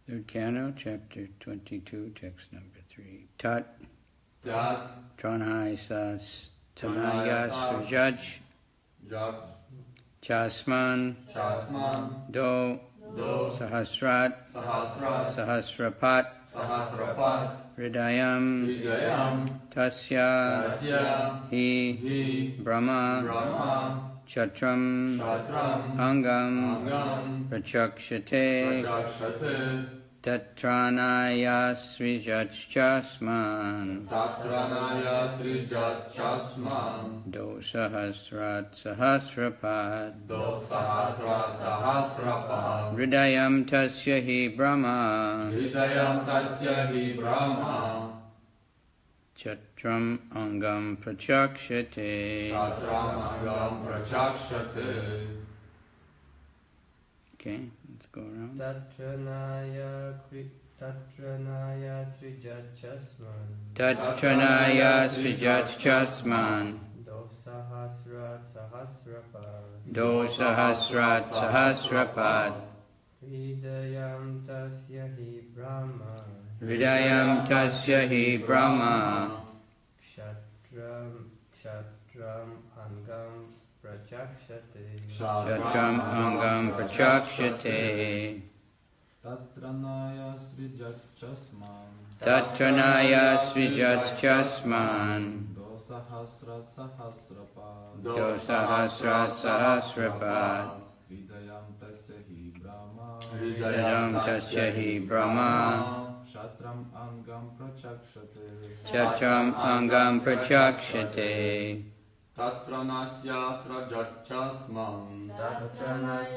Third canto, chapter 22, text number 3. Tat Tranhai Sas Tanaya Sujaj Chasman Do Sahasrat Sahasrapat Hridayam Tasya Hi Brahma Chatram Angam Prachakshate Tatranaya Srijachasman Do Sahasrat Sahasrapad Hridayam Tasya Hi Brahma Chatram Angam Prachakshate. Okay, let's go around. Tatranaya Srijachasman Do Sahasrat Sahasrapad Hridayam Tasya Hi Brahma Chatram Angam Prachakshate Tatranaya Srijachasman Do Sahasrat Sahasrapad Hridayam Tasya Hi Brahma Chatram Angam Prachakshate Tatranasya Srajachasman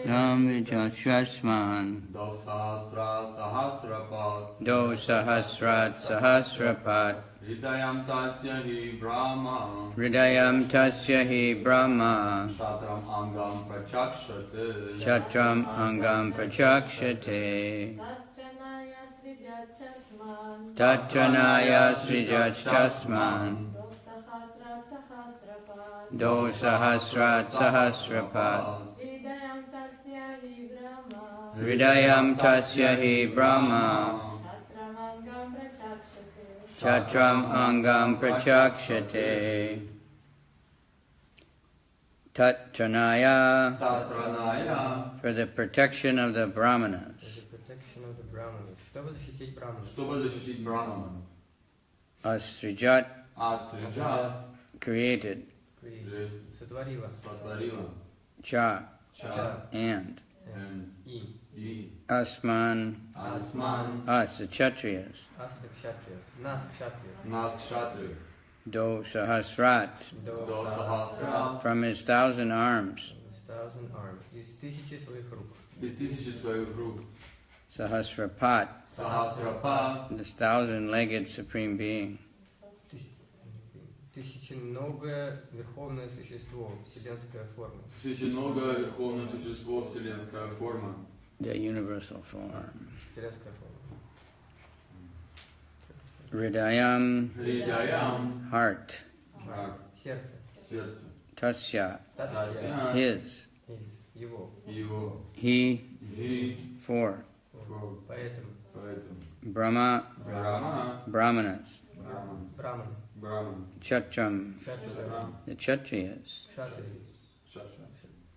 Nam Vijachasman Do Sahasrat Sahasrapat Do Sahasrat Sahasrapat Hridayam Tasya Hi Brahma Hridayam Tasya Hi Brahma Shatram Angam Prachakshate Chatram Angam Prachakshate Tatranaya Srijachasman Do Sahasrat Sahasrapat Hridayam Tasya Hi Brahma Chatram Angam Prachakshate Tatranaya for the protection of the Brahmanas. Чтобы защитить Брамана. Asrijat created. Сотворила. Cha and Asman us, the Kshatriyas. Нас кшатриев. Do Sahasrat from his 1,000 arms. Из тысячи своих рук. Sahasrapat, Сахасрапад. this 1,000-legged Supreme Being. Тысяченогое верховное существо, вселенская форма. Тысяченогое верховное существо, вселенская форма. The universal form. Вселенская форма. Hridayam, heart. Сердце. Сердце. Tasya, Tasya. his. Его. He, for. Поэтому. Brahma, Brahmanas. Брахман. Chatram, the Kshatriyas.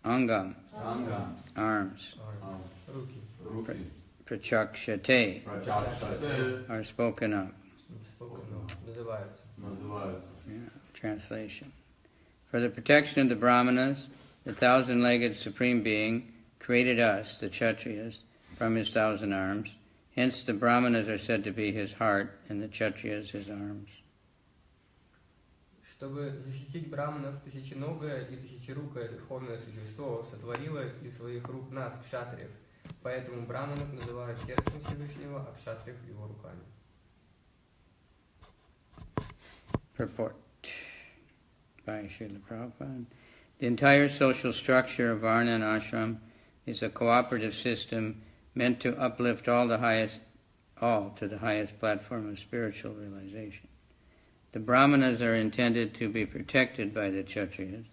Angam, arms. Руки. Prachakshate are spoken of. Называются. Yeah, translation. For the protection of the Brahmanas, the 1,000-legged Supreme Being created us, the Kshatriyas, from his 1,000 arms. Hence the Brahmanas are said to be his heart and the Kshatriyas his arms. Чтобы защитить браманов, тысяченогое и тысячерукое верховное существо сотворило из своих рук нас, кшатриев. Поэтому браманов называют сердцем Всевышнего, а кшатриев его руками. Purport by Srila Prabhupada. The entire social structure of Varna and Ashram is a cooperative system meant to uplift all to the highest platform of spiritual realization. The Brahmanas are intended to be protected by the Kshatriyas,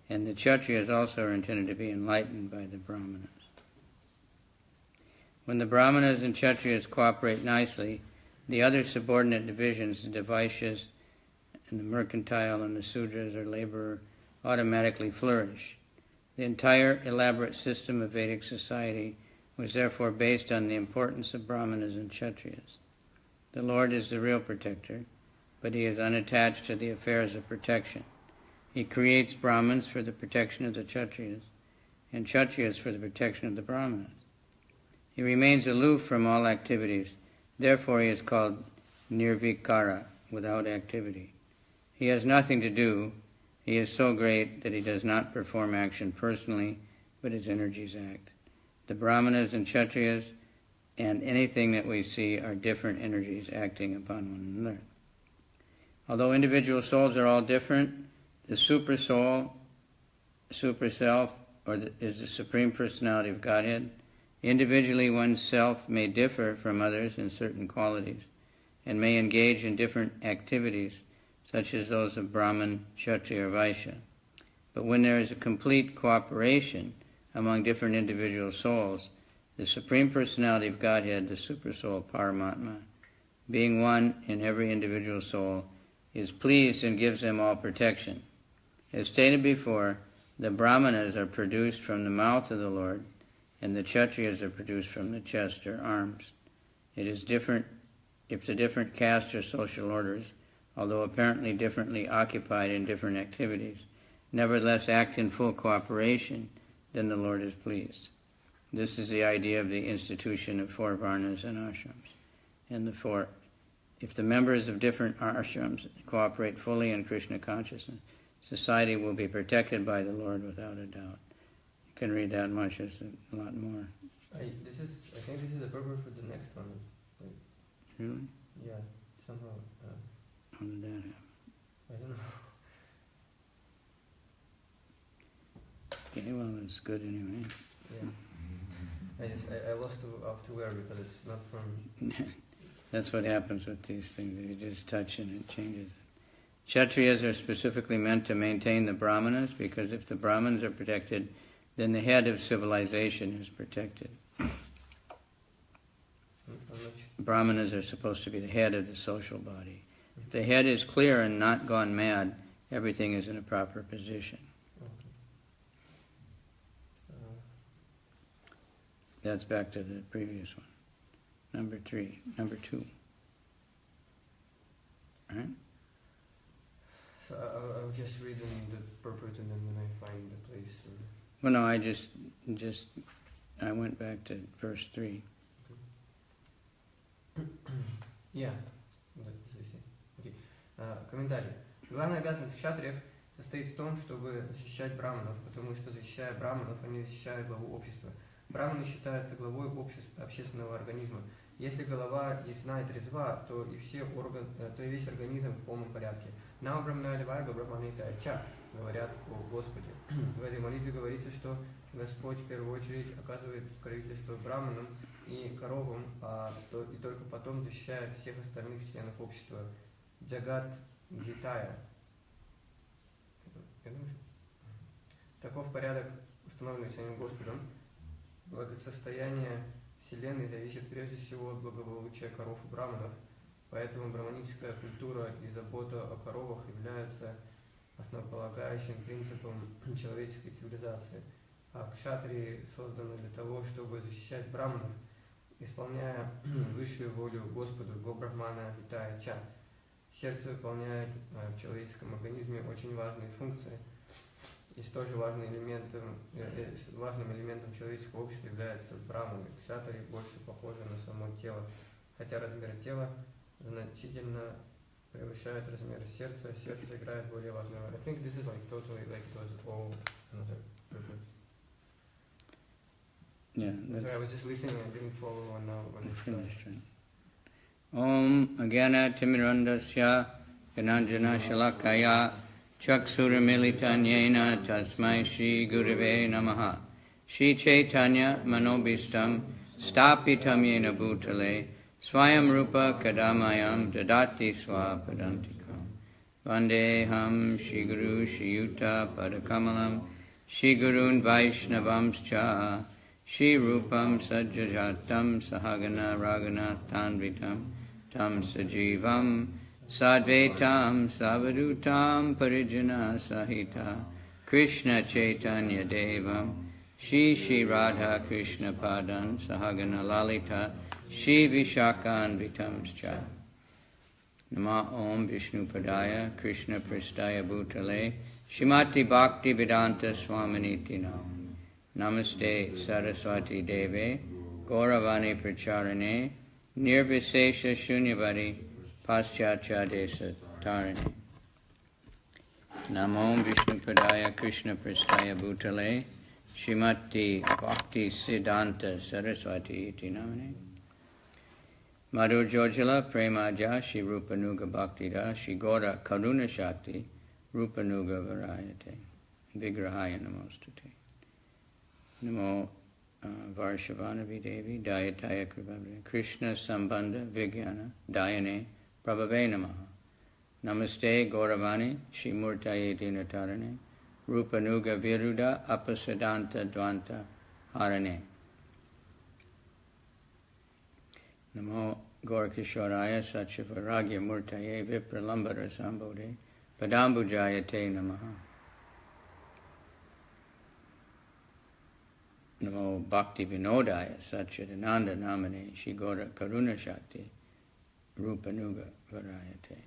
and the Kshatriyas also are intended to be enlightened by the Brahmanas. When the Brahmanas and Kshatriyas cooperate nicely, the other subordinate divisions, the Vaishyas and the mercantile and the Sudras or laborer, automatically flourish. The entire elaborate system of Vedic society was therefore based on the importance of Brahmanas and Kshatriyas. The Lord is the real protector, but he is unattached to the affairs of protection. He creates Brahmins for the protection of the Kshatriyas, and Kshatriyas for the protection of the Brahmanas. He remains aloof from all activities, therefore he is called nirvikara, without activity. He has nothing to do. He is so great that he does not perform action personally, but his energies act. The Brahmanas and Kshatriyas and anything that we see are different energies acting upon one another. Although individual souls are all different, the super soul, super self, is the Supreme Personality of Godhead. Individually, one's self may differ from others in certain qualities and may engage in different activities, such as those of Brahman, Kshatriya, or Vaishya. But when there is a complete cooperation among different individual souls, the Supreme Personality of Godhead, the Super Soul, Paramatma, being one in every individual soul, is pleased and gives them all protection. As stated before, the Brahmanas are produced from the mouth of the Lord, and the Kshatriyas are produced from the chest or arms. It is different if the different castes or social orders, although apparently differently occupied in different activities, nevertheless act in full cooperation, then the Lord is pleased. This is the idea of the institution of 4 varnas and ashrams. And if the members of different ashrams cooperate fully in Krishna consciousness, society will be protected by the Lord without a doubt. You can read that much, there's a lot more. I think this is the purpose for the next one. Like, Really? yeah, somehow. How did that happen? I don't know. Okay, well, it's good anyway. Yeah. I lost up to where because it's not from. That's what happens with these things. You just touch and it changes. Kshatriyas are specifically meant to maintain the Brahmanas, because if the Brahmanas are protected, then the head of civilization is protected. Brahmanas are supposed to be the head of the social body. If the head is clear and not gone mad, everything is in a proper position. That's back to the previous one. Number 2. Right? So I'll just read in the purport and then when I find the place. Well, no, I went back to verse 3. Yeah. Okay. Комментарий. Главная обязанность кшатриев состоит в том, чтобы защищать браманов, потому что, защищая браманов, они защищают главу общества. Браманы считаются главой общественного организма. Если голова ясна и трезва, то и весь организм в полном порядке. Now Brahmana Devaiga Brahmanita Cha, говорят о Господе. В этой молитве говорится, что Господь в первую очередь оказывает покровительство браманам и коровам, и только потом защищает всех остальных членов общества. Джагат Гитая. Таков порядок, установленный самим Господом. Благосостояние Вселенной зависит прежде всего от благополучия коров и браманов, поэтому браманическая культура и забота о коровах являются основополагающим принципом человеческой цивилизации. А кшатрии созданы для того, чтобы защищать браманов, исполняя высшую волю Господа, Го-Брахмана Витая Ча. Сердце выполняет в человеческом организме очень важные функции. И тоже важным элементом человеческого общества является браманы. Кшатри больше похожи на само тело, хотя размеры тела значительно превышают размеры сердца. Сердце играет более важную роль. I think this is like totally like it was all another purpose. Yeah, I was just listening and didn't follow on now when it's finished. Om Agana Timirandasya Gananjana Shalakaya Chaksuramilitanyena Tasmai Shri Gurave Namaha Shri Chaitanya Manobistam Stapitam Yena Bhutale Swayam Rupa Kadamayam Dadati Swapadantikam Vandeham Shri Guru Shri Yuta Padakamalam Shri Gurun Vaishnavamscha Shri Rupam Sajjajatam Sahagana Ragana Tanvitam Tam Sajivam Sadvetam Savadutam Parijana Sahita Krishna Chaitanya Devam Shri Shri Radha Krishna Padan Sahagana Lalita Shri Vishakan Vitamscha Nama Om Vishnu Padaya Krishna Pristaya Bhutale Shrimati Bhakti Vedanta Swaminiti Nam Namaste Saraswati Deve Gauravani Pracharane Nirvisesha Shunyavadi Paschatya Desa Tarane Namo Vishnu Padaya Krishna Pristaya Bhutale Shrimati Bhakti Siddhanta Saraswati Iti Namane Madhur Jojala Premaja Shri Rupanuga Bhaktida Shri Gora Karuna Shakti Rupanuga Varayate Vigrahaya Namostate Namo Varshavanavi Devi Dayataya Kripavri Krishna Sambandha Vigyana Dayane Prabhave Namaha Namaste Gauravani Shri Murtaye Dinatarane Rupanuga Viruda Apasadanta Dvanta Harane Namo Gaurakishwaraya Satchivaragya Murtaye Vipralambara Sambodhe Padambujayate Namaha Namo Bhakti Vinodaya Satchidananda Namane Shri Gora Karuna Shakti Rupanuga Varayate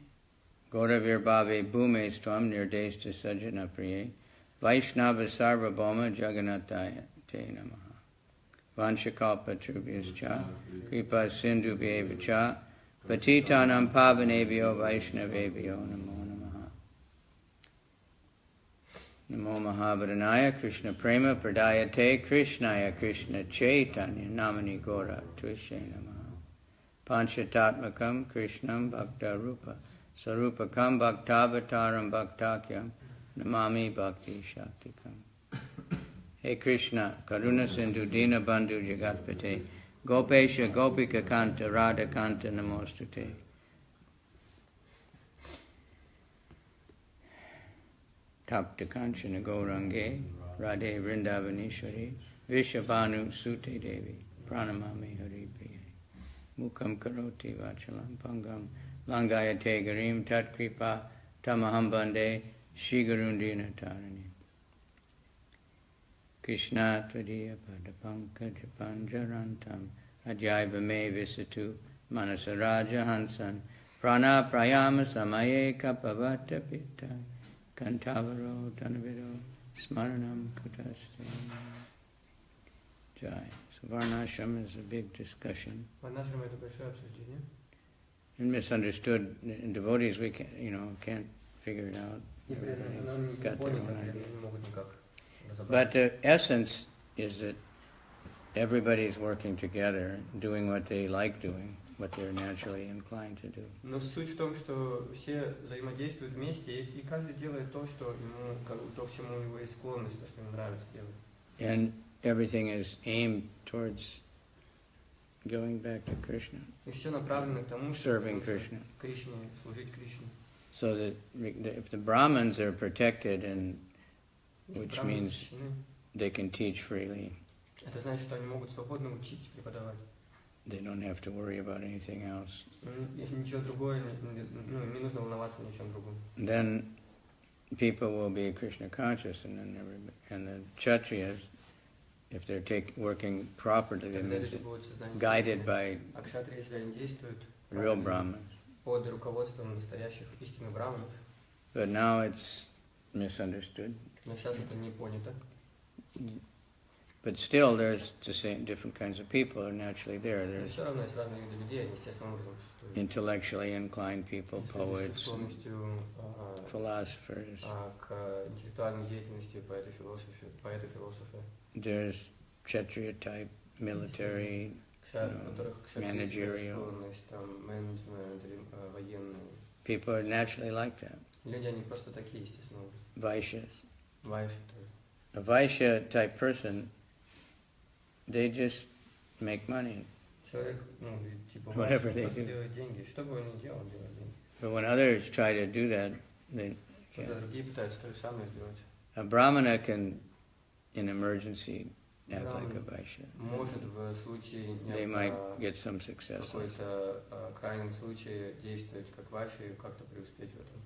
Gora Virbhave Bhume Stvam Nirdesta Sajjana Priye Vaishnava Sarvabhauma Jagannataya Te Namaha Vanchakalpa Trubhyascha Kripa Sindhu Bhyevacha Patitanam Pavanebhyo Vaishnavebhyo Namo Namaha Namo Mahabharanaya Krishna Prema Pradayate Krishnaya Krishna Chaitanya Namani Gora Tvishe Namaha Panchatatmakam Krishnam Bhakta Rupa Sarupakam Bhaktavataram Bhaktakyam Namami Bhakti Shaktikam Hey Krishna, Karuna Sindhu Dina Bandhu Jagatpate Gopesha Gopika Kanta Radha Kanta Namostute Tapta Kanchana Gaurange Radhe Vrindavaneshwari Vishabhanu Sute Devi Pranamami Hari Priye Mukham Karoti Vachalam Pangam Langayate Garim Tat Kripa Tamaham Bande Shigurundina Tarani Krishna Tvadiya Padapankaj Panjarantam Adjaiva Me Visatu Manasaraja Hansan Prana Prayama Samaye Kapavata Pitta Kantavaro Dhanavido Smaranam Kutaste Jai. So Varnashram is a big discussion. Varнашрам это большое обсуждение. And misunderstood in devotees, we can't figure it out. И при этом оно не Got their понято, own idea. не могут никак разобраться. But the essence is that everybody's working together, doing what they like doing, what they're naturally inclined to do. Но суть в том, что все взаимодействуют вместе, и каждый делает то, что ему, то, к чему у него есть склонность, то, что ему нравится делать. And everything is aimed towards going back to Krishna, И все направлено к тому, чтобы serving Krishna. Кришне, служить Кришне. So that if the Brahmins are protected, and which Браманы means защищены. they can teach freely, Это значит, что они могут свободно учить, преподавать. they don't have to worry about anything else. Если ничего другое, не нужно волноваться ни о чем другом. Then people will be Krishna conscious, and then the Kshatriyas, if they're working properly, that Тогда means люди будут создание guided by А кшатрии, если они действуют real правильно, Brahmins. под руководством настоящих истинных браманов, But now it's misunderstood. но сейчас это не понято. But still, there's the same different kinds of people are naturally there. Но There's все равно есть разные виды людей, они естественным образом существуют. intellectually inclined people, Есть люди со poets, склонностью philosophers. к интеллектуальной деятельности, поэты-философы, There's Kshatriya type, military, у которых managerial. склонность, там, менеджмент, военный. People are naturally like that. Люди, они просто такие, естественно. Vaishyas. Вайши тоже. A Vaishya type person, they just make money. Человек, типа, Whatever вайши, they просто do. делает деньги. Что бы он ни делал, делает деньги. But when others try to do that, they Когда другие пытаются то же самое сделать. a brahmana can, in emergency, act like a Браман Vaishya. может в случае They might get some success. какой-то крайнем случае действовать как вайши и как-то преуспеть в этом.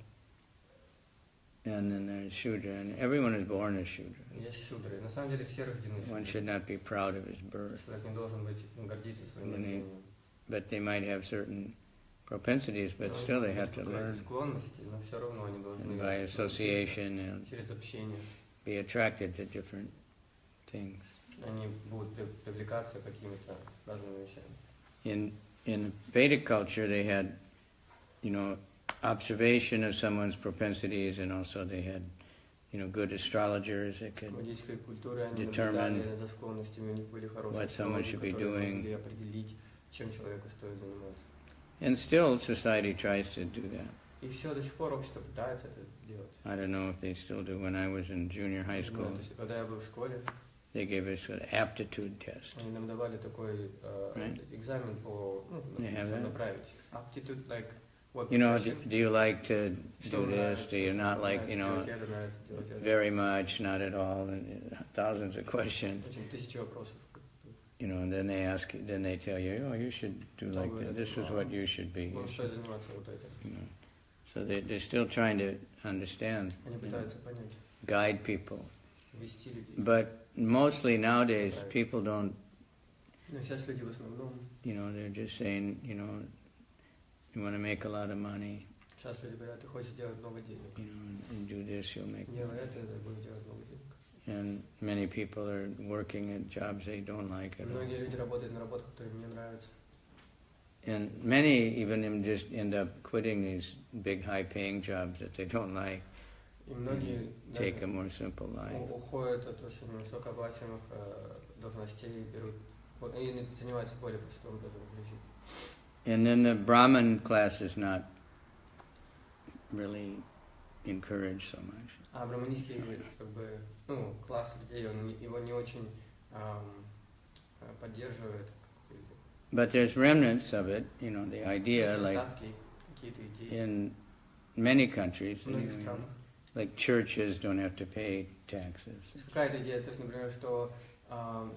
And then there's Shudra, and everyone is born as Shudra. Есть шудры. На самом деле все рождены One шудрами. should not be proud of his birth. Человек не должен быть гордиться своим рождением. But they might have certain propensities, but still they have to learn. Склонности, но все равно они должны And by association and через общение. be attracted to different things. Они будут привлекаться какими-то разными вещами. In Vedic culture, they had, observation of someone's propensities, and also they had, good astrologers that could В индийской культуре они determine наблюдали за склонностями, у них были хорошие what someone should be которые doing. могли определить, чем человеку стоит заниматься. And still, society tries to do that. И все до сих пор общество пытается это делать. I don't know if they still do. When I was in junior high То school, есть, когда я был в школе, they gave us an aptitude test. они нам давали такой Right. экзамен по They have that? направить. Aptitude, like what Do profession, you like to что do this? нравится, Do you not like, нравится делать это, нравится делать это. very much, not at all, and thousands of questions. Очень тысячи вопросов. And then they ask you, then they tell you, you should do like this. This is what you should be. Вам стоит заниматься вот этим. So they're still trying to understand, Они пытаются понять, guide people. вести людей. But mostly nowadays, Right. people don't, Но сейчас люди в основном, they're just saying, you want to make a lot of money, сейчас люди говорят, ты хочешь делать много денег. and do this, you'll make Делай money. это, и будешь делать много денег. And many people are working at jobs they don't like at all. Многие люди работают на работах, которые им не нравятся. And many even just end up quitting these big high-paying jobs that they don't like, И многие take a даже more simple life. уходят от очень высокооплачиваемых должностей и берут и занимаются более простым образом жизни. And then the Brahmin class is not really encouraged so much. А браманистский как бы, класс людей, его не очень поддерживает. But there's remnants of it, the idea, Есть like остатки, какие-то идеи. in many countries, В многих странах. like churches don't have to pay taxes. То есть какая-то идея, то есть, например, что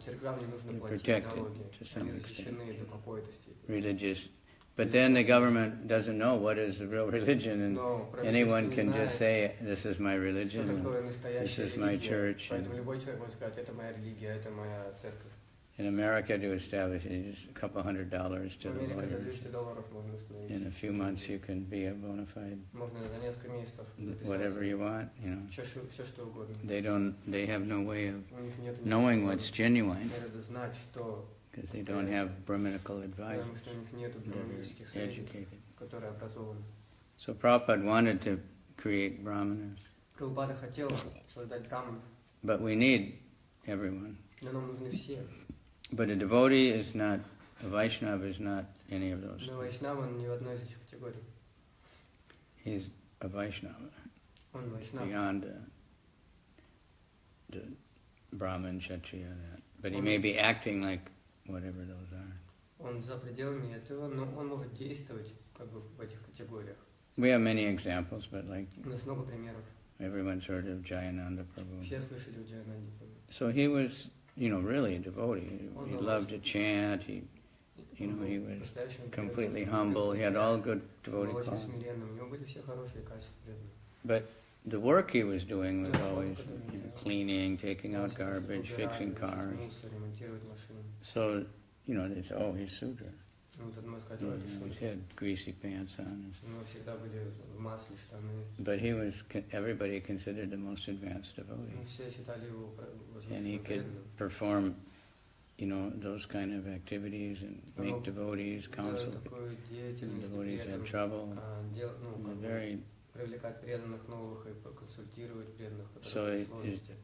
церквям не нужно They're платить protected налоги, to some они extent. защищены до какой-то степени. Religious. But then the government doesn't know what is the real religion, and Но anyone правительство can не just знает, say, this is my что religion, and такое настоящая this is my религия. church. Поэтому And любой человек может сказать, это моя религия, это моя церковь. in America, to establish it, just a couple $100 to В the Америке за lawyers. $200 можно установить. In a few months, you can be a bona fide Можно за несколько месяцев whatever you want. Все что угодно. They have no way of У них нет knowing what's genuine надо знать, что, because they don't have Brahminical advisors потому что у них нет that браманистских are советников, educated. которые образованы. So Prabhupada wanted to create brahmanas, Прабхупада хотел создать браманов, but we need everyone. но нам нужны все. But a devotee is not, a Vaishnava is not any of those. Но вайшнава он ни в одной из этих категорий. He's a Vaishnava, Он вайшнав. beyond the Brahmin, Kshatriya, that. But he may be acting like whatever those are. Он за пределами этого, но он может действовать как бы в этих категориях. We have many examples, but like У нас много примеров. everyone's heard of Jayananda Prabhu. Все слышали у Джаянанди. So he was, really a devotee. He loved to chant. He was completely humble. He had all good devotee Был очень qualities. смиренным. У него были все хорошие качества преданные. But the work he was doing was always cleaning, taking out garbage, fixing cars. Мусор, ремонтировать машины. So, they say, oh, he's Sudra. Ну, тут можно сказать, это He шутка. had greasy pants on. And stuff. Мы всегда были в масле, штаны. But he was, everybody considered the most advanced Мы devotee. все считали его And he возвышенным could преданным. perform, those kind of activities and make devotees counsel. Делать такую деятельность, и Devotees при had этом, trouble. как бы Very, привлекать преданных новых и консультировать преданных, So которые it в сложности.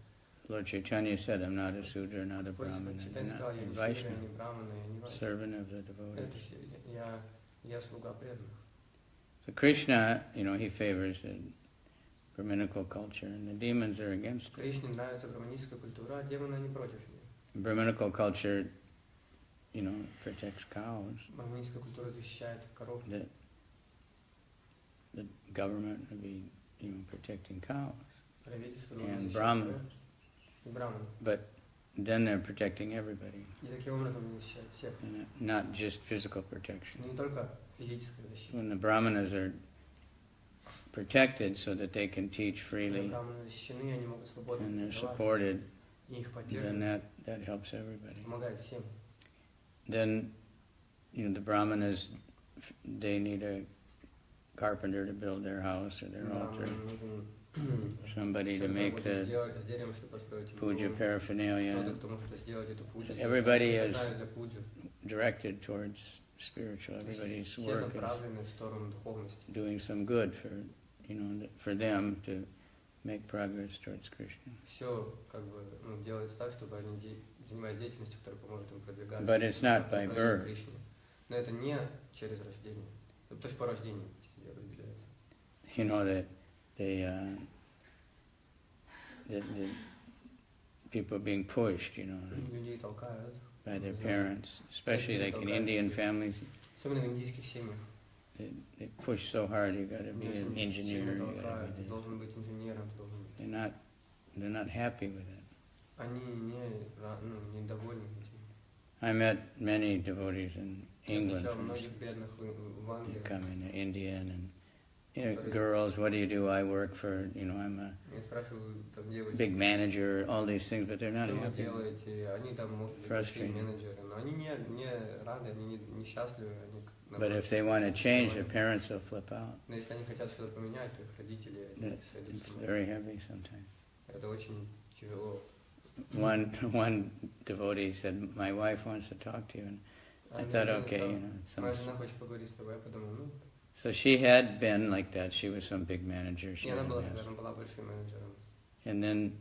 Lord Chaitanya said, I'm not a Sudra, not a Господь Brahmin, Чайтанья I'm сказал, not я a не шудра, я Vaishnava, не брамана, я не вайшнава. servant of the Это devotees. я слуга преданных. So Krishna, he favors the Brahminical culture, and the demons are against it. Кришне нравится браманическая культура, а демоны не против нее. Brahminical culture, protects cows. Браманическая культура защищает коров. The government would be, protecting cows. Правительство And защищает Brahman. коров. И браманы. But then they're protecting everybody, И таким образом они защищают всех. and not just physical protection. Не только физическая защита. When the brahmanas are protected so that they can teach Когда freely браманы защищены, они могут свободно and they're преподавать, supported, и их then поддерживают, that helps everybody. помогает всем. Then, the brahmanas, they need a carpenter to build their house or their altar, somebody to make the с деревом, чтобы построить puja кто-то, paraphernalia. кто может сделать эту пуджу. Everybody is Для пуджи. directed towards spiritual. Everybody's Все work is направлены в сторону духовности. doing some good for them to make progress towards Krishna. Все делается так, чтобы они занимались деятельностью, которая поможет им продвигаться. But it's not by к birth. Кришне. Но это не через рождение. То есть по рождению эти определяется. That the people being pushed, Людей толкают. by their parents, especially like in Indian families. Особенно в индийских семьях. They push so hard. You got to be an engineer. Сильно You gotta толкают. be Ты this. должен быть инженером, ты должен быть. They're not happy with it. Они недовольны этим. I met many devotees in Я England, встречал for многих instance. преданных в You Англии. come in Indian and girls, what do you do? I work for, I'm a Я спрашиваю там девочек, big manager, all these things, but they're not что вы happy. делаете? Они там, может быть, большие менеджеры, но они не рады, они не счастливы. Они, But if they want to change, their parents will flip out. Но если они хотят что-то поменять, то их родители они сойдут It's с ума. very heavy sometimes. Это очень тяжело. One devotee said, my wife wants to talk to you, and I thought, okay, Моя жена хочет поговорить с тобой, я подумал, So she had been like that. She was some big manager. и она была, наверное, была большим менеджером. And then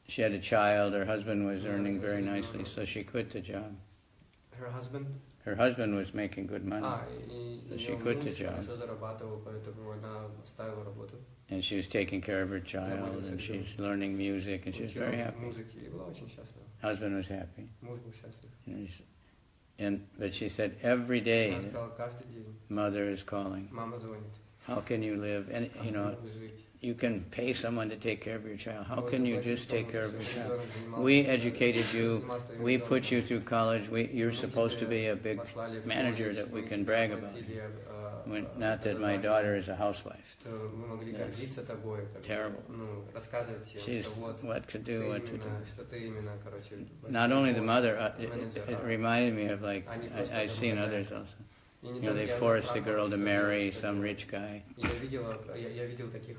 she had a child. Her husband was earning very nicely, so she quit the job. Her husband? Her husband was making good money, И so she ее quit the муж job. хорошо зарабатывал, поэтому она оставила работу. And she was taking care of her child, and she's learning music, and she was very happy. Музыки, и была очень счастлива. Husband was happy. Муж был счастлив. But she said every day, Она сказала, каждый день mother is calling. мама звонит. How can you live? And Как ты можешь жить? you can pay someone to take care of your child. How Можешь can you заплатить just take care of кому-то, your чтобы child? ребенок занимался, We educated you. занимался твоим We ребенком. put you through college. You're Мы supposed to тебя be a big послали в manager колледж, that we мы can тебя brag about. оплатили, Not that my daughter is a housewife. что мы могли That's гордиться тобой, terrible. рассказывать всем, She's что вот what to do, what to do. что ты именно, Not only the mother, it менеджер, reminded me of like, Они просто I've seen помогают. others also. И не They только я force the направил, girl to что marry девочка some делает. rich guy. Я видел таких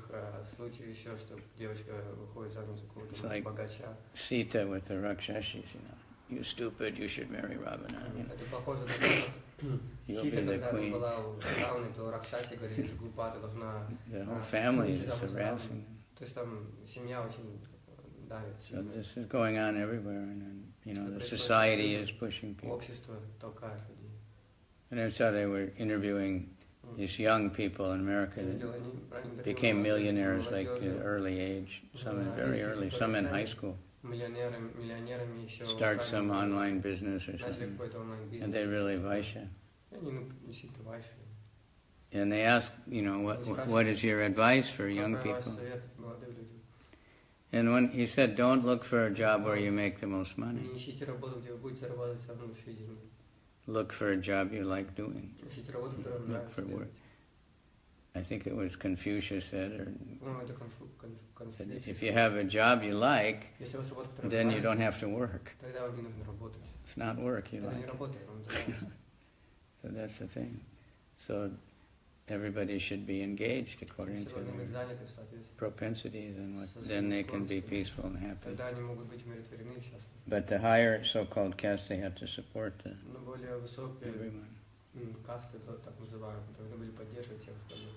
случаев еще, что девочка выходит замуж за It's какого-то like богача. Sita with the Rakshashis, You stupid, you should marry Ravana. Это похоже на то, что You'll Сита, be the когда queen. была у Равны, то Ракшаси говорит, ты глупа, ты должна... The whole family выйти is замуж за Равну. harassing them. То есть там семья очень давит. So сильно. this is going on everywhere, and the society is pushing people. Общество толкает людей. And I saw they were interviewing these young people in America Я that видел, они became millionaires like at молодежи, early age, some in very early, some in high school. миллионерами еще Start some online business or начали something, какой-то онлайн-бизнес. and they really vaishya. И они действительно вайши. And they ask, what is your advice for young Какой ваш people? совет молодым людям? And when he said, don't look for a job where you make the most money. Не ищите работу, где вы будете зарабатывать самые большие деньги. Look for a job you like doing. Ищите работу, которая вам Look нравится for work. делать. I think it was Confucius said, По-моему, это said, конфликт. if you have a job you like, Если у вас работа, которая then вам you don't нравится, have to work. тогда вам не нужно работать. It's not work you Это не like. работа, вам нравится. So that's the thing. So everybody should be engaged according to Сегодня быть their заняты в соответствии. propensities, and then they can be peaceful and happy. Тогда они могут быть умиротворены и счастливы. But the higher so-called caste, they have to support Но более высокие everyone. касты, так называемые, должны были поддерживать всех остальных.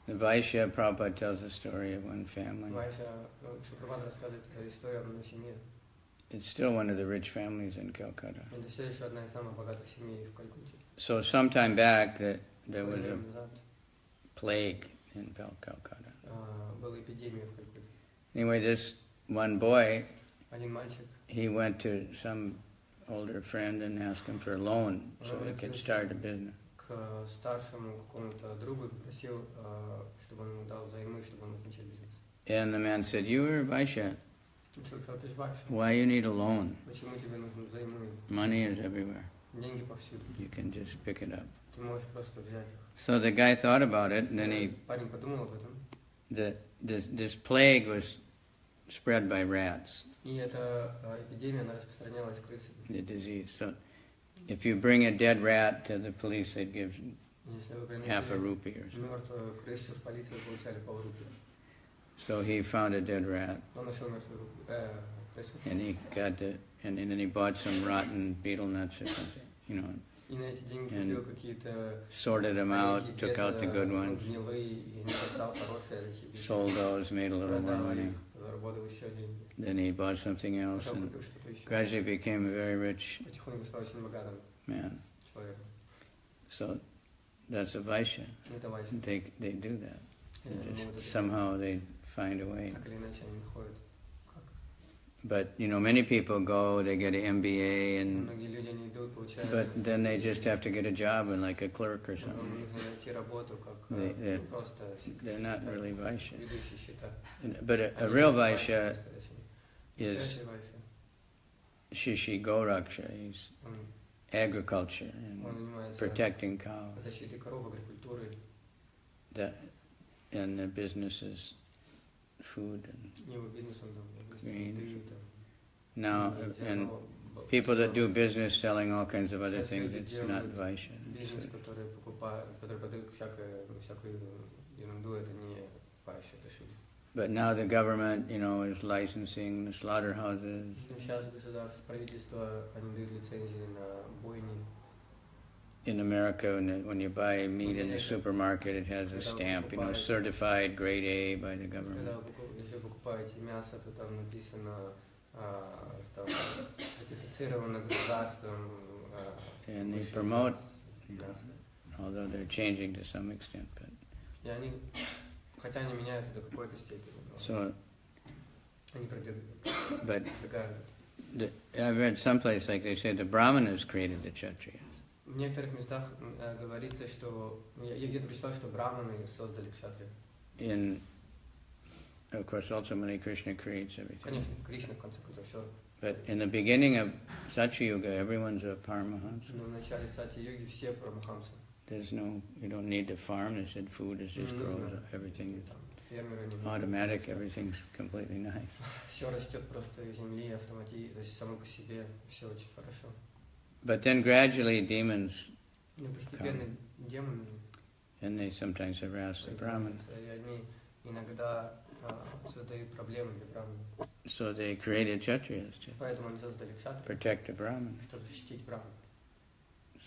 The Vaishya, Prabhupada tells a story of one family. Вайша, Шупрапада рассказывает историю об одной семье. It's still one of the rich families in Calcutta. Это все еще одна из самых богатых семей в Калькутте. So sometime back, there was Время a назад plague in Calcutta. была эпидемия в Калькутте. Anyway, this one boy, Один мальчик he went to some older friend and asked him for a loan so he could start a business. к старшему какому-то другу и попросил, чтобы он ему дал займы, чтобы он мог начать бизнес. And the man said, you are Vaishya. Он человек сказал, ты ж вайша. Why you need a loan? Почему тебе нужны взаймы? Money is everywhere. Деньги повсюду. You can just pick it up. Ты можешь просто взять их. So the guy thought about it, and then he, Парень подумал об этом. this plague was spread by rats, И эта эпидемия, она распространялась крысами. the disease. So if you bring a dead rat to the police, they'd give Если вы half a приносили rupee or something. мертвую крысу в полицию, вы получали полрупия. So he found a dead rat, Он нашел мертвую крысу. and he got and then he bought some rotten beetle nuts or something, you know, И на эти деньги And купил какие-то sorted them out, took out the good ones, гнилые, и не достал хорошие орехи. sold those, made a little more Продал money. их, заработал еще деньги. Then he bought something else Потом and купил что-то еще. gradually became a very rich Потихоньку стал очень богатым man. человеком. So that's a vaishya. Это вайша. They do that. Они They just могут это somehow they find a way. так или иначе они находят. Как? But you know, many people go, they get an MBA, and Многие люди они идут, получают. but then they just have to get a job and like a clerk or Потом something. нужно найти работу как They- просто They're not really vaishya. ведущий счета. But a Они real не vaishya настоящие. is Настоящий вайша. shishi goraksha. He's Он agriculture and занимается protecting cows. защитой коров, агрикультурой, That and the businesses, food and его бизнесом, там, Greens. еды, там, now и and зерно, people that do business selling all kinds of other Сейчас things. люди It's not делают vaishya. бизнес, который покупает, который продает всякую ерунду, это не вайша, это шиша. But now the government, you know, is licensing the slaughterhouses. Сейчас государство, правительство, они дают лицензии на бойни. In America, when you buy meat in the supermarket, it has a stamp, you know, certified grade A by the government. Если вы покупаете мясо, то там написано там, сертифицировано государством. And they promote, although they're changing to some extent. But И они, хотя они меняются до какой-то степени, но so, они but продвигают. I've read someplace like they say the Brahmanas created the Kshatriyas. В некоторых местах говорится, что я где-то прочитал, что браманы создали кшатрию. In, of course, ultimately Krishna creates everything. Конечно, Кришна в конце концов все. But in the beginning of Satyuga, everyone's a Paramahansa. Но в начале Сати-йоги все парамахамсы. There's no, you don't need to farm. They said food is just grows. Everything is Там, фермеры не automatic. Everything's completely nice. Все растет просто из земли, автоматически, то есть само по себе, все очень хорошо. But then gradually demons, Но постепенно демоны, and they sometimes harass the Brahmins. и они иногда создают проблемы для браманов. So they created Kshatriyas to Поэтому они создали кшатрию, protect the Brahmins, чтобы защитить браман,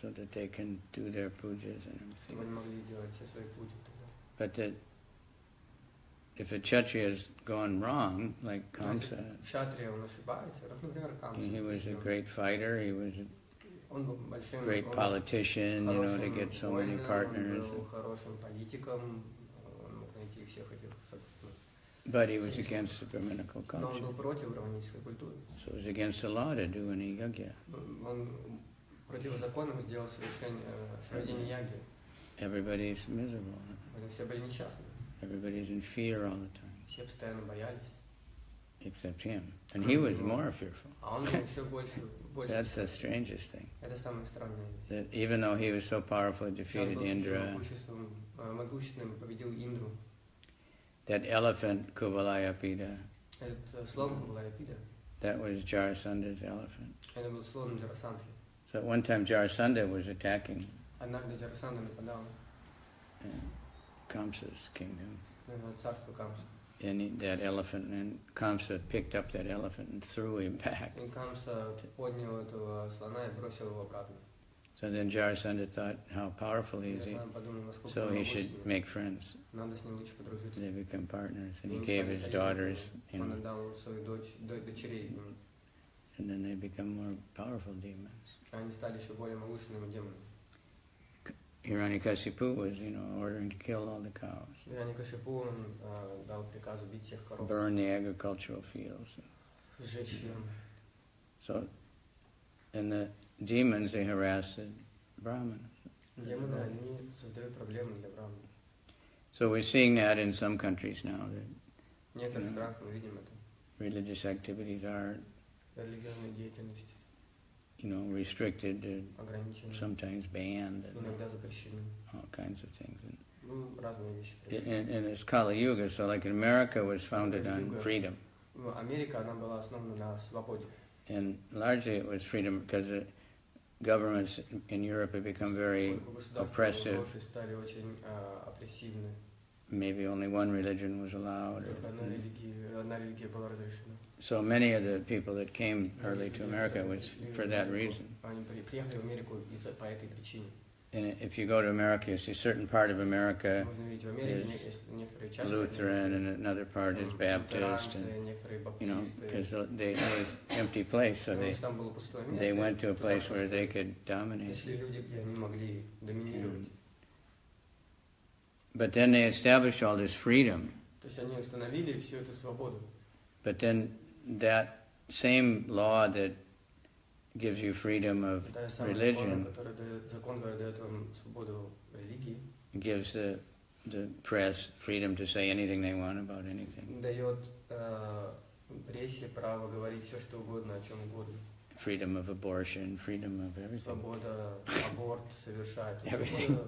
so that they can do their pujas and чтобы они everything. могли делать все свои пуджи тогда. But that if a Kshatriya has gone wrong, like Kamsa, Кшатрия, он ошибается, как, например, Камса. he was a great fighter, he was a Он был большим, great он был politician, you know, to хорошим get so many воином, partners. Он был хорошим политиком, он мог найти всех этих, But he was against the Brahminical но он culture. был против браманической культуры. So it was against the law to do any yajna. Он противозаконным сделал проведение яги. Everybody's miserable. Они все были несчастны. Everybody's in fear all the time, Все постоянно боялись. except him. And he was more fearful. А он был еще больше. That's the strangest thing. Это самое странное. That even though he was so powerful, he Он defeated был таким Indra, могущественным, победил Индру. that elephant Kuvalayapida, Этот слон была Япида. that was Jarasanda's elephant. Это был слон Джарасандхи. So at one time Jarasandha was attacking Однажды Джарасанда нападал Kamsa's kingdom. на царство Камса. And that elephant, and Kamsa picked up that elephant and threw him back. И Камса поднял этого слона и бросил его обратно. So then Jarasandha thought, how powerful he is, Джарасанда подумал, насколько so он he should могущественный. make friends. Надо с ним лучше подружиться. They become partners, and И he они gave стали his союзниками. daughters, you Он know, отдал свою дочерей им. and then they become more powerful demons. Они стали еще более могущественными демонами. Hiranyakasipu was, you know, ordering to kill all the cows, Гираньякашипу он дал приказ убить всех коров, burn the agricultural fields. сжечь фермы. So, and the demons, they harass the Brahmanas. Демоны, они создают проблемы для браманов. So we're seeing that in some countries now, that В некоторых странах мы видим это. religious activities are, религиозной деятельности restricted, ограничены, sometimes banned, and иногда запрещены. all kinds of things. Ну, разные вещи происходят. And it's Kali Yuga, so like America was founded on Kali-yuga. freedom. Ну, Америка, она была основана на свободе. And largely it was freedom because the governments in Europe have become very oppressive. Государства в Европе стали очень опрессивны. Maybe only one religion was allowed. Только одна религия была разрешена. So many of the people that came early to America was for that reason. Они приехали в Америку по этой причине. And if you go to America, you see a certain part of America Можно видеть в Америке некоторые части. Lutheran and another part is Baptist, and, because it was empty place, so they went to a place where they could dominate. Нашли люди, где они могли доминировать. But then they established all this freedom. То есть они установили всю эту свободу. But then that same law that gives you freedom of religion Закон дает вам свободу религии. Gives the press freedom to say anything they want about anything. Дает прессе право говорить все, что угодно, о чем угодно. Freedom of abortion, freedom of everything. Свобода, аборт совершать. Everything.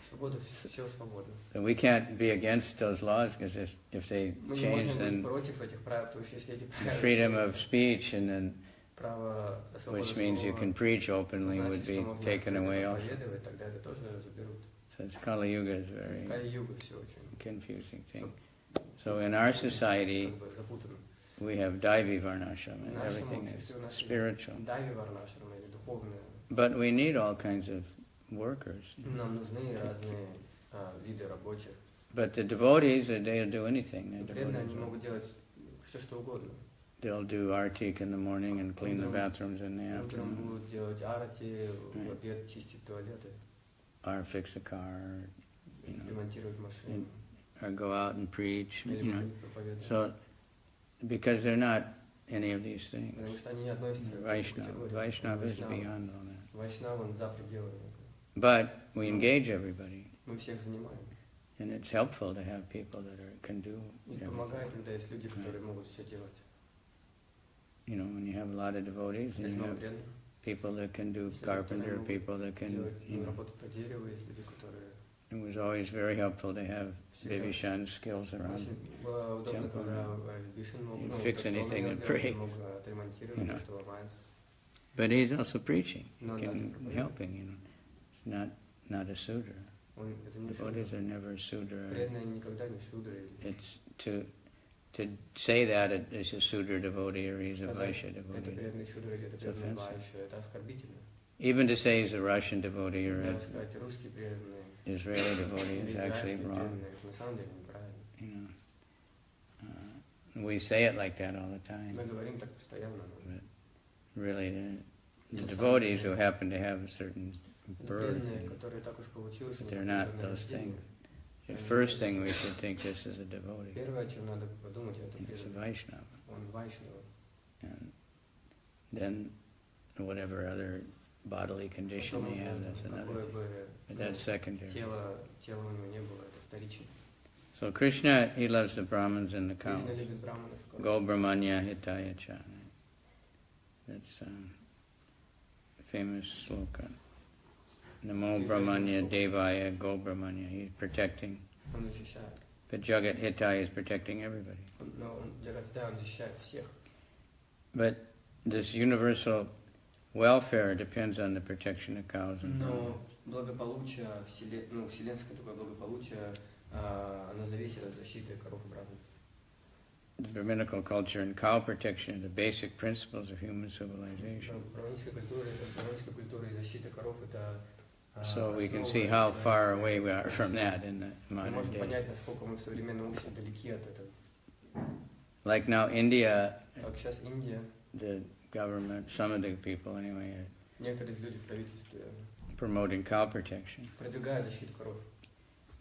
Свобода, все свободно. And we can't be against those laws because if they Мы не change, можем быть then против этих правил, потому что если эти freedom of speech, and then право, which means you can preach openly, would be taken away also. Тогда это тоже заберут. So it's Kali Yuga is very Кали-юга все очень confusing thing. So in our society, запутано. we have Daivi Varnashram, and everything is spiritual. Дайви варнашрама или духовное. But we need all kinds of workers. Нам нужны разные виды рабочих. But the devotees, they'll do anything. Преданные они могут делать все, что угодно. They'll do artik in the morning and clean the bathrooms in the Утром afternoon, будут делать арати, в обед чистить туалеты, or fix a car, ремонтировать машину, or go out and preach. или будут проповедовать. So, because they're not any of these things. Потому что они не относятся к Vaishnava. Vaishnava is beyond all that. Вайшнава, он за пределами. But we engage everybody, Мы всех занимаем. and it's helpful to have people that can do И everything. помогает, когда есть люди, которые могут все делать. When you have a lot of devotees, and you Много have преданных. people that can do Если carpenter, которые people that can, делать работать по дереву, есть люди, которые it was always very helpful to have всегда Vivishan's skills around. очень было удобно, temple, когда Вишен мог you fix то, что он anything умел that делать, breaks, мог отремонтировать то, что ломается. But he's also preaching, No, and that's- helping. It's not a sudra. Это не Devotees шудра. are never sudra. Преданные никогда не шудры. It's to say that it is a sudra devotee or he's a Сказать, Vaishya это devotee. преданный шудра или это It's преданный offensive. вайшя, это оскорбительно. Even to say he's a Russian devotee or Даже an сказать русский преданный Israeli devotee или is actually израильский wrong. преданный, это на самом деле неправильно. We say it like that all the time. Мы говорим так постоянно. But really, the devotees who happen to have a certain birth, Преданные, которые так уж получилось, but у they're них not определенное those рождение. things. The first thing we should think this is a devotee. Первое, о чем надо подумать, это It's a преданный. Vaishnava. Он вайшнава. And then whatever other bodily condition Потом they have, уже that's another какое thing. бы But that's secondary. тело у него не было, это вторично. So Krishna, he loves the Brahmins and the Кришна cows. любит браманов. Go Brahmanya Hitaya Cha. That's famous sloka. Namo Brahmanya Devaya Go Brahmanya. He's protecting. Он защищает. But Jagat Hitaya is protecting everybody. Но он защищает всех. But this universal welfare depends on the protection of cows and Но благополучие, вселенское такое благополучие, оно зависит от защиты коров и браманов. the Brahminical culture and cow protection are the basic principles of human civilization. Браманская культура и защита коров это So we can see how far away we are from that in the Мы modern можем day. понять, насколько мы в современном обществе далеки от этого. Like now, India, Как сейчас Индия, the government, some of the people anyway, are некоторые из людей в правительстве promoting cow protection. продвигают защиту коров.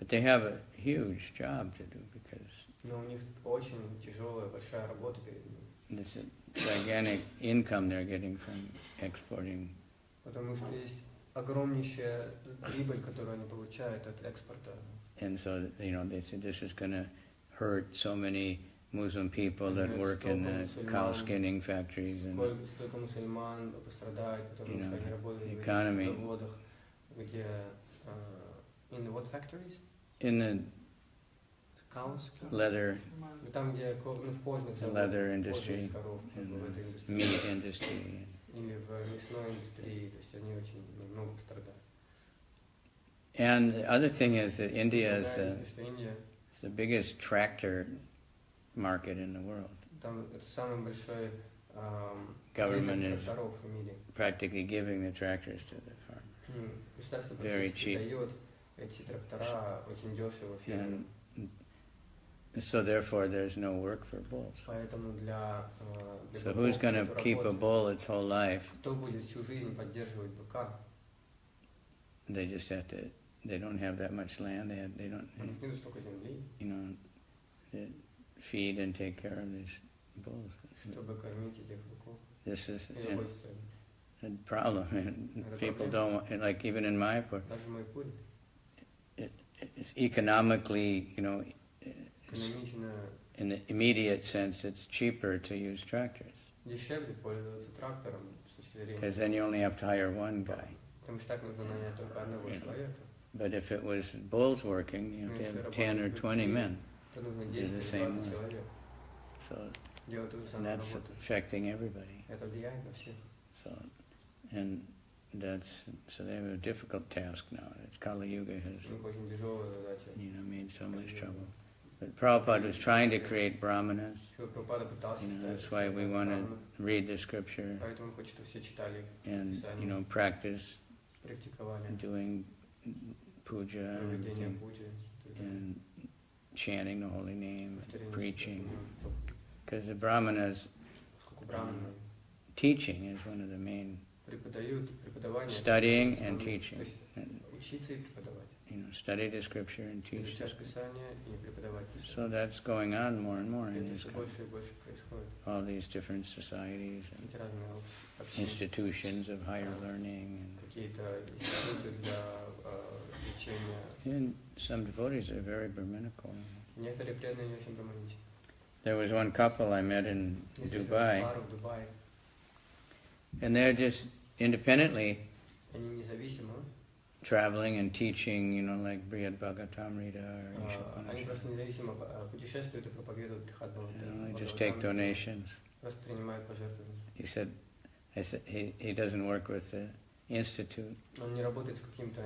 But they have a huge job to do because Но у них очень тяжелая, большая работа перед ними. this gigantic income they're getting from exporting. Потому что есть огромнейшая прибыль, которую они получают от экспорта. And so, they say this is going to hurt so many Muslim people that work in the cow skinning factories and Столько мусульман пострадает, потому что они работают в economy. заводах, где in what factories? In the leather, Там, где в кожных the заводах, leather industry, коров, в and этой the индустрии. meat industry. Или в мясной индустрии, то есть они очень много пострадают. And the other thing is that India is Что Индия, it's the biggest tractor market in the world. там это самый большой Government рынок is тракторов в мире. practically giving the tractors to the farmer. Государство Very практически cheap. дает эти трактора очень дешево фермерам. And so therefore there's no work for bulls. Поэтому для So who's going to keep a bull its whole life? Кто будет всю жизнь поддерживать быка? They just have to, they don't have that much land, they don't, У них нет столько земли, you know, they feed and take care of these bulls. чтобы кормить этих быков. This is И заботиться о них. a problem. People don't, like even in Mayapur, Даже в Майпуре it's economically, you know, экономично in the immediate sense, it's cheaper to use tractors. дешевле пользоваться трактором с точки зрения. Because then you only have to hire one guy. Потому что так нужно нанять только одного человека. But if it was bulls working, you have to have 10 or 20 men. То нужно Do the 10 same 20 work. человек. So Делать ту же and самую that's работу. affecting everybody. Это влияет на всех. So, and so they have a difficult task now. It's Kali Yuga has, У них очень тяжелая задача. you know, made so much trouble. But Prabhupada was trying to create brahmanas. Прабхупада пытался You know, ставить that's why we всех want to браманов. read the scripture Поэтому хочет, чтобы все читали and, Писание, you know, practice практиковали doing puja проведение and, пуджи, and chanting the holy name, повторение preaching. святых имен. Because the brahmanas Поскольку браманы teaching is one of the main, преподают, преподавание studying это and основное. teaching. То есть And, учиться и преподавать. you know, study the scripture and teach the Изучать scripture. Писание и преподавать So Писание. that's going on more and more in Это this все country. больше и больше происходит. All these different societies and Эти разные общины, institutions of higher learning. какие-то институты для лечения. And some devotees are very Brahminical. Некоторые преданные не очень браманичны. There was one couple I met in Есть Dubai, пара в Дубае, and they're just independently они независимо, traveling and teaching, you know, like Brihad Bhagavatamrita or они Isha просто независимо путешествуют и проповедуют Брихат They just take donations. просто принимают пожертвования. He said, he doesn't work with the institute. Он не работает с каким-то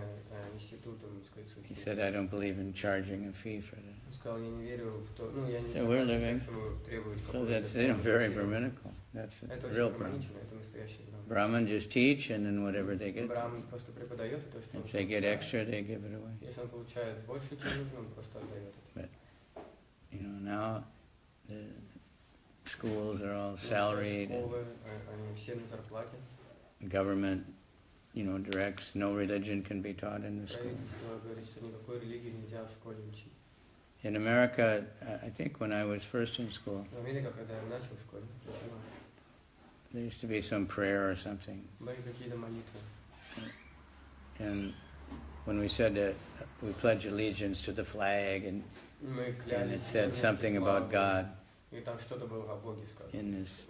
институтом, He said, I don't believe in charging a fee for that. Он сказал, я не верю в то, я не So we're living. требует So that's, you know, very Brahminical. That's Это a очень real Brahmin. браманично, это настоящий браман. Brahmin just teach, and then whatever they get, Браман просто преподает то, что он if they get получает. extra, they give it away. Если он получает больше, чем нужно, он просто отдает это. You know, now the schools are all salaried, and Школы, они все на зарплате. government, you know, directs no religion can be taught in the school. Правительство говорит, что никакой религии нельзя в школе учить. In America, I think when I was first in school, В Америке, когда я начал в школе, there used to be some prayer or something. были какие-то молитвы. And when we said that we pledge allegiance to the flag, and Мы it клялись said something about God и там что-то было о Боге сказано. in this,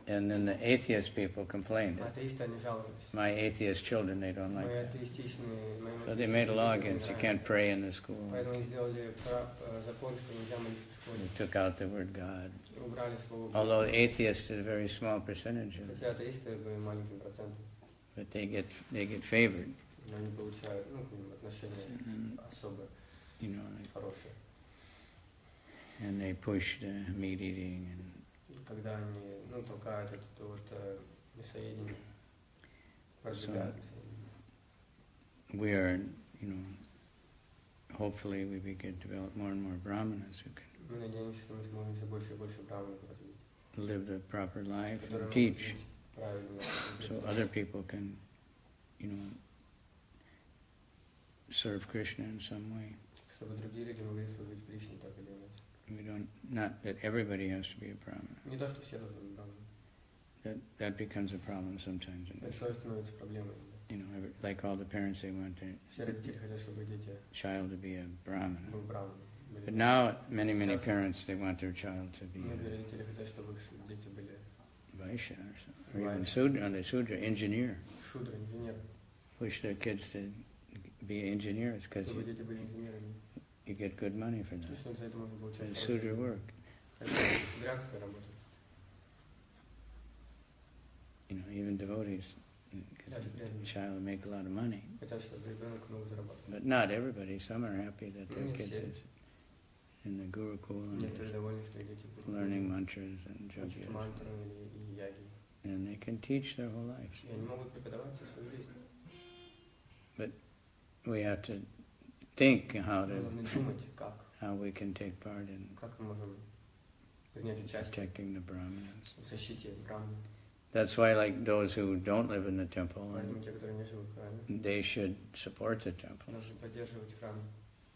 and then the atheist people complained. Атеисты, они жаловались. My atheist children, they don't like Мы that. атеистичные, моим So they made a law атеистичным against you детям не can't нравится. pray in the school. Поэтому они сделали закон, что нельзя молиться в школе. They took out the word God. И убрали слово Бог. Although atheists is a very small percentage of it, Хотя атеисты были маленьким процентом, but they get favored. но они получают к ним отношение And, особо you know, like, хорошее. and they push the meat eating, and Когда они толкают это мясоедение, продвигают мясоедение. we are, you know, hopefully we can develop more and more brahmanas who can Мы надеемся, что мы сможем все больше и больше браманов развить, live the proper life которые and могут teach, жить правильно, so other people can, you know, serve Krishna in some way. чтобы другие люди могли служить Кришне так или иначе. We don't, not that everybody has to be a brahmana. Не то, что все должны быть браманами. That becomes a problem sometimes. In Это this, тоже становится проблемой. you know, like all the parents, they want their Все родители хотят, чтобы дети child to be a brahmana. был браманом. But now, many parents, they want their child to be Многие родители хотят, чтобы их дети были Vaishya or even Sudra, engineer. шудры, инженеры. Wish their kids to be engineers because Чтобы дети были инженерами. you get good money for that. Точно за это можно получать It's хорошие Sudra деньги. work. Это шудрянская работа. Even devotees, because the child will make a lot of money. Хотят, чтобы ребенок много зарабатывал. But not everybody. Some are happy that their Не kids все. is in the Gurukul and Некоторые довольны, что их дети будут learning mantras and учить yogas, мантру и яги. and they can teach their whole lives. И они могут преподавать всю свою жизнь. We have to think how Мы должны думать, как we can take part in мы можем принять участие protecting the Brahmanas. в защите брамы. That's why, like those who don't live in the temple, Поэтому те, которые не живут в храме, they should support the temples. должны поддерживать храм.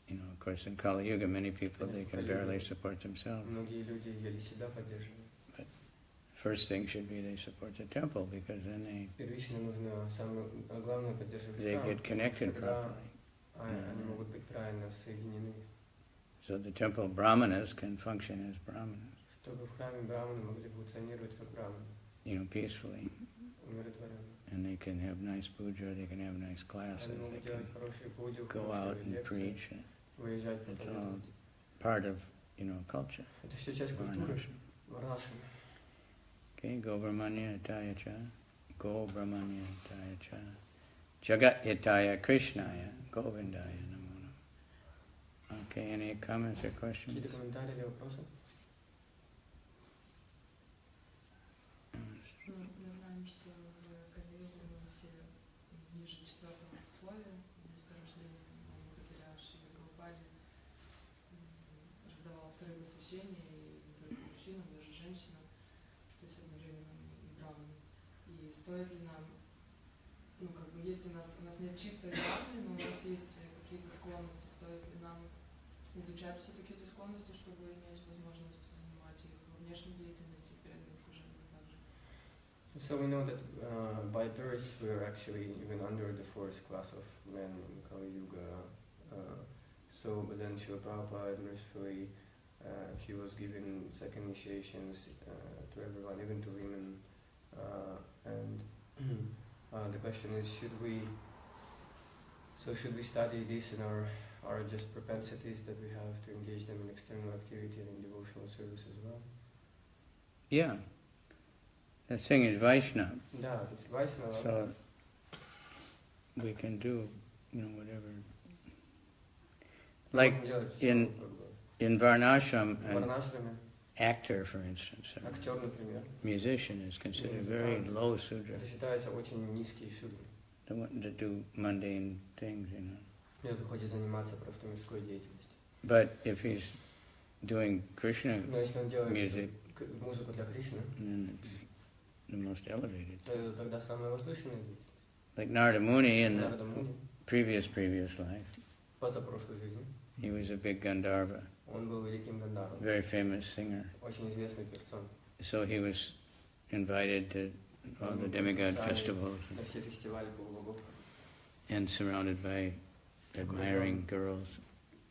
Of course, in Kali Yuga, many people they can barely support themselves. Многие люди еле себя поддерживают. First thing should be they support the temple because then Первично нужно самое главное поддерживать they храм, get connected тогда properly. они могут быть правильно соединены. So the temple brahmanas can function as brahmanas, Чтобы в храме браманы могли функционировать как браманы, peacefully, умиротворенно. and they can have nice puja, they can have nice classes, Они they могут делать can хорошие пуджи, go out хорошие and лекции, preach. выезжать It's all проповедовать. part of, culture. Это все часть культуры Varnashram. Варнашрама. Okay, Go Brahmanya Hitaya Cha, Go Brahmanya Hitaya Cha, Jagat Hitaya Krishnaya, Govindaya Namo Namo. Okay, any comments or questions? Какие-то комментарии или вопросы? Мы знаем, что в Кали-юге мы все ниже 4-го сословия. Здесь по рождению благодаря Шри Прабхупаде раздавал вторые посвящения и не только мужчинам, даже женщинам, то есть одновременно и браманам. И стоит ли нам, есть у нас нет чистой браманы, но у нас есть какие-то склонности, стоит ли нам изучать все-таки эти склонности, чтобы иметь возможность занимать их во внешней деятельности и преданном служении также? So we know that by birth we are actually even under the fourth class of men in Kali Yuga. But then Srila Prabhupada mercifully he was giving second initiations to everyone, even to women. The question is, should we study this in our just propensities that we have to engage them in external activity and in devotional service as well? Yeah. The thing is Vaishnava. Да, то есть Вайшнава. So we can do, whatever. Like in Varnashram, В an Варнашраме actor, for instance, or актер, например, musician is considered very low Sudra. это считается очень низкий шудри. They want to do mundane things, Кто-то хочет заниматься просто мирской деятельностью. But if he's doing Krishna Но если он делает music, музыку для Кришны, then it's the most elevated. то это тогда самая возвышенная деятельность. Like Narada Muni in the Нарада Муни previous life, позапрошлой жизни, he was a big Gandharva, он был великим Гандаром, very famous singer. очень известным певцом. So he was invited to all the demigod festivals На все фестивали полубогов, and surrounded by admiring girls.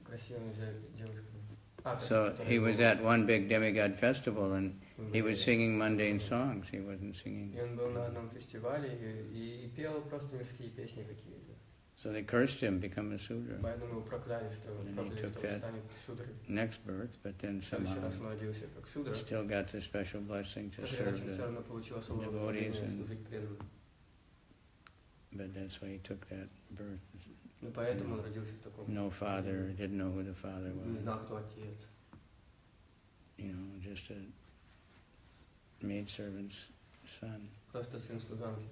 красивыми девушками. So he was at one big demigod festival and he was singing mundane songs. He wasn't singing. И он был на одном фестивале и пел просто мирские песни какие-то. So they cursed him, become a Sudra. Поэтому его прокляли, что And он he took that станет шудрой. next birth, but then В следующий somehow раз он родился как шудра. still got the special blessing to Все serve равно получил особое devotees благословение and- служить преданным. but that's why he took that birth. Но поэтому он родился в таком. No father, didn't know who the father Не was. знал, кто отец. Just a maidservant's son, Просто сын служанки.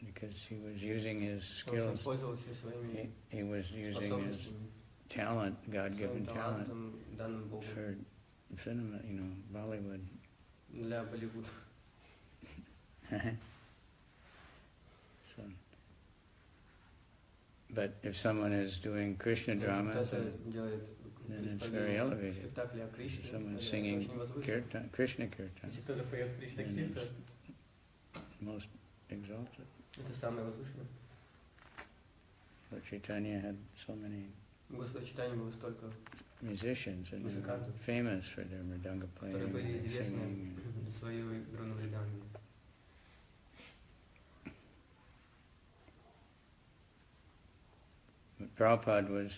because he was using his Он skills. пользовался своими He was using his способностями, talent, своим God-given talent, талантом, данным Богом for cinema, Bollywood. для Болливуда. So, but if someone is doing Krishna Если dramas, кто-то делает then it's very elevated. спектакли о If Кришне, someone's это singing очень возвышенно. kirtan, Krishna kirtan, Если кто-то поет Кришна then Киртан, it's most exalted. это самое возвышенное. But Chaitanya had so many У Господа читания было столько musicians, and they were Музыкантов. famous for their mridanga которые playing были and известны singing. за свою игру на мриданге. But Prabhupada was,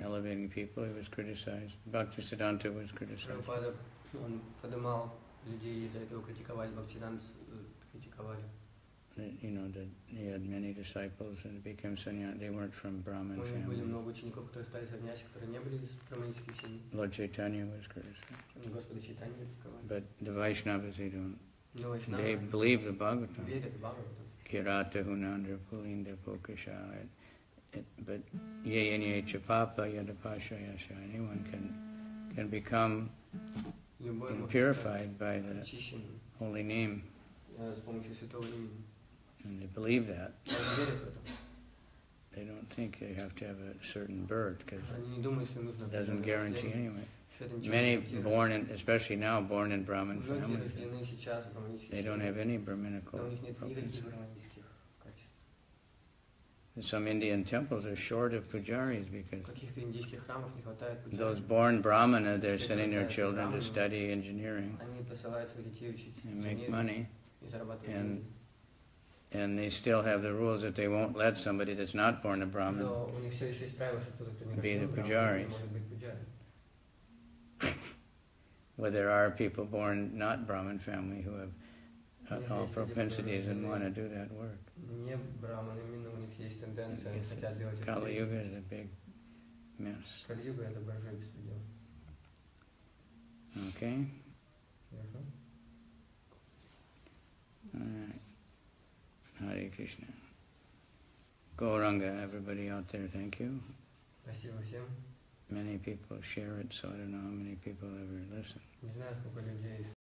elevating people. He was criticized. Bhaktisiddhanta was criticized. Прабхупада, он поднимал людей, из-за этого критиковали, Бхактисиданта критиковали. That he had many disciples and became sannyasi. They weren't from Brahmin У них были families. много учеников, которые стали саньяси, которые не были из браманических семей. Lord Chaitanya was criticized. Господа Чайтанья критиковали. But the Vaishnavas, they don't. Но Вайшнавы They believe the Bhagavatam. верят в Бхагаватам. Kirata hunandra pulinda pokasha. But ye nye chapapa yadapasha yasha. Anyone can become Любой может purified by стать the очищенным holy name. с помощью святого имени. And they believe that. Они верят в это. They don't think they have to have a certain birth because Они не думают, что нужно it doesn't guarantee anyway. что это ничего Many не гарантирует. born in, especially now, born in Brahmin Многие families, рождены сейчас в браманических they don't семьях, have any но Brahminical у них нет никаких propensity. браманических качеств. Some Indian temples are short of pujaris В because каких-то индийских храмах не хватает those пуджари. born Brahmana, they're sending their children to study engineering Они посылают своих детей учить and make инженерию money, и зарабатывать and деньги. and they still have the rules that they won't let somebody that's not born a Brahmin Но у них все еще есть правило, что кто-то, кто не be the рожден браманом, pujaris. не может быть пуджари. where there are people born not Brahmin family who have all propensities and want to do that work. Не браманами, но у них есть тенденция, они Yes. хотят делать это. Kali Yuga is a big mess. Кали-юга это большой беспредел. Okay? Хорошо? Alright. Hare Krishna. Gauranga, everybody out there, thank you. Спасибо всем. Many people share it, so I don't know how many people ever listen. Не знаю, сколько людей